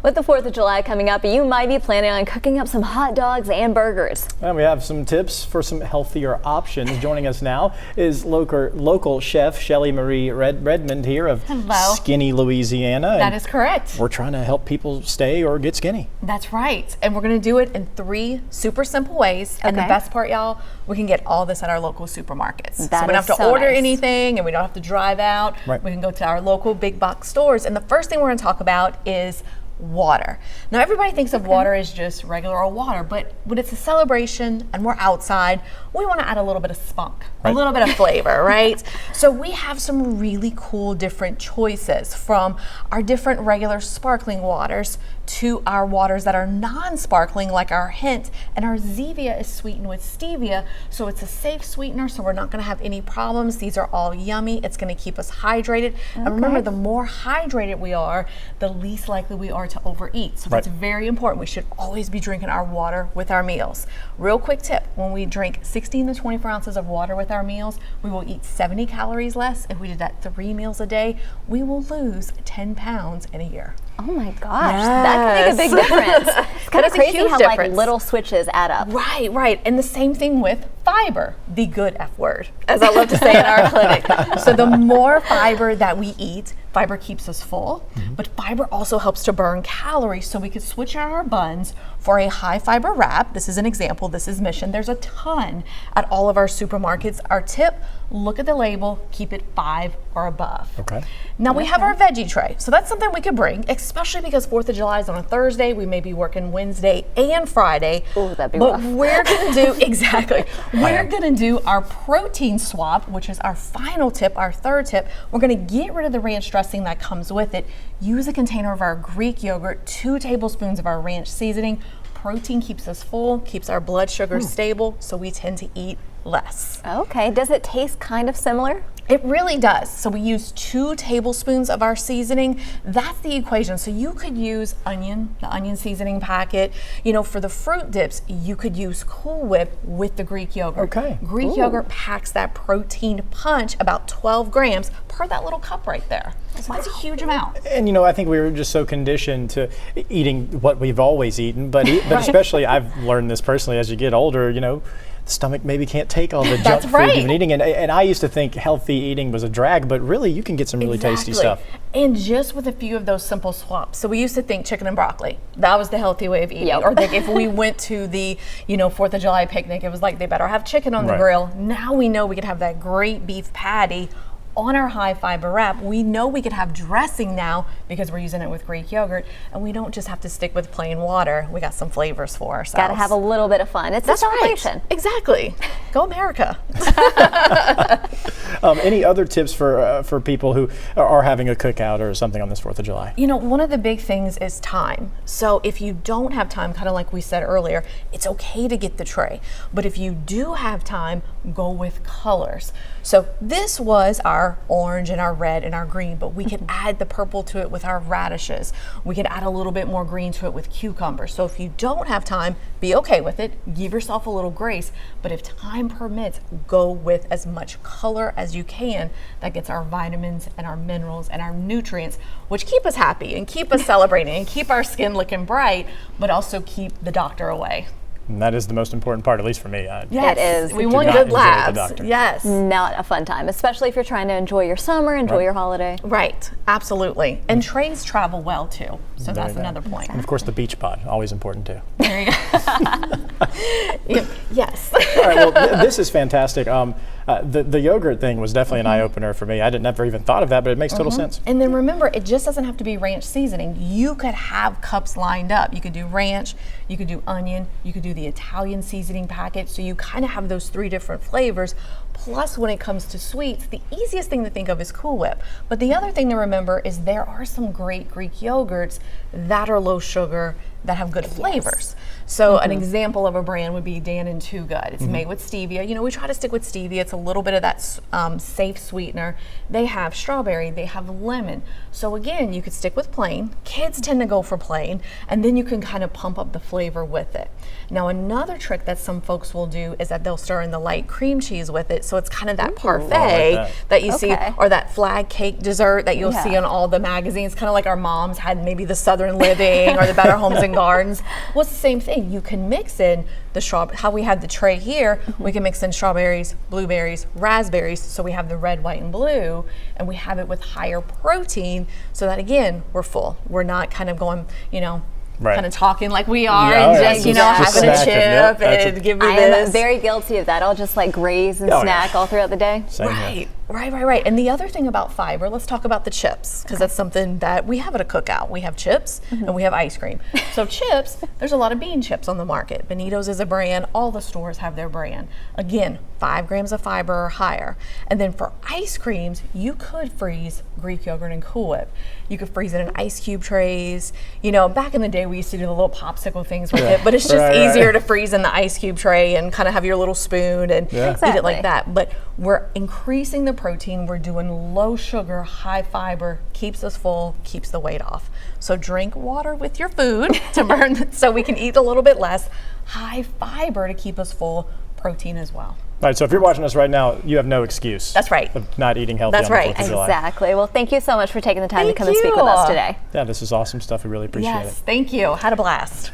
With the 4th of July coming up, you might be planning on cooking up some hot dogs and burgers. And we have some tips for some healthier options. Joining us now is local chef Shelly Marie Redmond here of Skinny, Louisiana. That is correct. We're trying to help people stay or get skinny. That's right. And we're going to do it in 3 super simple ways. And the best part, y'all, we can get all this at our local supermarkets. So we don't have to order anything and we don't have to drive out. Right. We can go to our local big box stores. And the first thing we're going to talk about is water. Now everybody thinks of water as just regular old water, but when it's a celebration and we're outside, we want to add a little bit of spunk, a little bit of flavor, right? So we have some really cool different choices, from our different regular sparkling waters to our waters that are non-sparkling, like our Hint, and our Zevia is sweetened with stevia, so it's a safe sweetener, so we're not going to have any problems. These are all yummy. It's going to keep us hydrated. And remember, the more hydrated we are, the least likely we are to overeat. So that's very important. We should always be drinking our water with our meals. Real quick tip, when we drink 16 to 24 ounces of water with our meals, we will eat 70 calories less. If we did that 3 meals a day, we will lose 10 pounds in a year. Oh my gosh, that can make a big difference. It's kind of crazy how like little switches add up. Right, right. And the same thing with fiber, the good F word, as I love to say in our clinic. So the more fiber that we eat, fiber keeps us full, but fiber also helps to burn calories. So we could switch out our buns for a high fiber wrap. This is an example. This is Mission. There's a ton at all of our supermarkets. Our tip, look at the label, keep it 5 or above. Okay. Now we have our veggie tray. So that's something we could bring, especially because 4th of July is on a Thursday. We may be working Wednesday and Friday. Oh, that'd be rough. But we're going to do, we're going to do our protein swap, which is our final tip, our third tip. We're going to get rid of the ranch dressing that comes with it. Use a container of our Greek yogurt, 2 tablespoons of our ranch seasoning. Protein keeps us full, keeps our blood sugar stable, so we tend to eat less. Okay, does it taste kind of similar? It really does. So we use 2 tablespoons of our seasoning. That's the equation. So you could use onion, the onion seasoning packet. You know, for the fruit dips, you could use Cool Whip with the Greek yogurt. Okay. Greek yogurt packs that protein punch, about 12 grams per that little cup right there. So that's a huge amount. And you know, I think we were just so conditioned to eating what we've always eaten, but especially I've learned this personally as you get older, you know, the stomach maybe can't take all the junk food you've been eating. And I used to think healthy eating was a drag, but really you can get some really tasty stuff. And just with a few of those simple swaps. So we used to think chicken and broccoli, that was the healthy way of eating. Or think if we went to the, 4th of July picnic, it was like they better have chicken on the grill. Now we know we could have that great beef patty on our high fiber wrap. We know we could have dressing now because we're using it with Greek yogurt, and we don't just have to stick with plain water. We got some flavors for ourselves. Got to have a little bit of fun. It's a celebration. Exactly. Go America. Any other tips for people who are having a cookout or something on this 4th of July? You know, one of the big things is time. So if you don't have time, kind of like we said earlier, it's okay to get the tray. But if you do have time, go with colors. So this was our orange and our red and our green, but we can add the purple to it with our radishes. We can add a little bit more green to it with cucumbers. So if you don't have time, be okay with it. Give yourself a little grace. But if time permits, go with as much color as you can. That gets our vitamins and our minerals and our nutrients, which keep us happy and keep us celebrating and keep our skin looking bright, but also keep the doctor away. And that is the most important part, at least for me. Yes, it is. We want good laughs. Yes. Not a fun time, especially if you're trying to enjoy your summer, enjoy your holiday. Right, absolutely. And trays travel well too, so that's another point. And of course the beach pod, always important too. There you go. Yes. All right, well, this is fantastic. The yogurt thing was definitely an eye-opener for me. I never even thought of that, but it makes total sense. And then remember, it just doesn't have to be ranch seasoning. You could have cups lined up. You could do ranch, you could do onion, you could do the Italian seasoning packet. So you kind of have those 3 different flavors. Plus, when it comes to sweets, the easiest thing to think of is Cool Whip. But the other thing to remember is there are some great Greek yogurts that are low sugar, that have good flavors. So an example of a brand would be Dannon Too Good. It's made with stevia. You know, we try to stick with stevia. It's a little bit of that safe sweetener. They have strawberry, they have lemon. So again, you could stick with plain. Kids tend to go for plain, and then you can kind of pump up the flavor with it. Now another trick that some folks will do is that they'll stir in the light cream cheese with it. So it's kind of that parfait that you see, or that flag cake dessert that you'll see on all the magazines, kind of like our moms had maybe the Southern Living or the Better Homes and Gardens. Well, it's the same thing. You can mix in the how we have the tray here, we can mix in strawberries, blueberries, raspberries, so we have the red, white, and blue, and we have it with higher protein, so that again, we're full. We're not kind of going, you know, kind of talking like we are and just, you know, having a chip and give me this. I'm very guilty of that. I'll just like graze and snack all throughout the day. Right. And the other thing about fiber, let's talk about the chips, because that's something that we have at a cookout. We have chips and we have ice cream. So chips, there's a lot of bean chips on the market. Benito's is a brand. All the stores have their brand. Again, 5 grams of fiber or higher. And then for ice creams, you could freeze Greek yogurt and Cool Whip. You could freeze it in ice cube trays. You know, back in the day, we used to do the little popsicle things with it, but it's just easier to freeze in the ice cube tray and kind of have your little spoon and eat it like that. But we're increasing the protein. We're doing low sugar, high fiber, keeps us full, keeps the weight off. So drink water with your food to burn, so we can eat a little bit less. High fiber to keep us full, protein as well. All right, so if you're watching us right now, you have no excuse. That's right. Of not eating healthy on the 4th of July. Exactly. Well, thank you so much for taking the time to come and speak with us today. Yeah, this is awesome stuff. We really appreciate it. Thank you. Had a blast.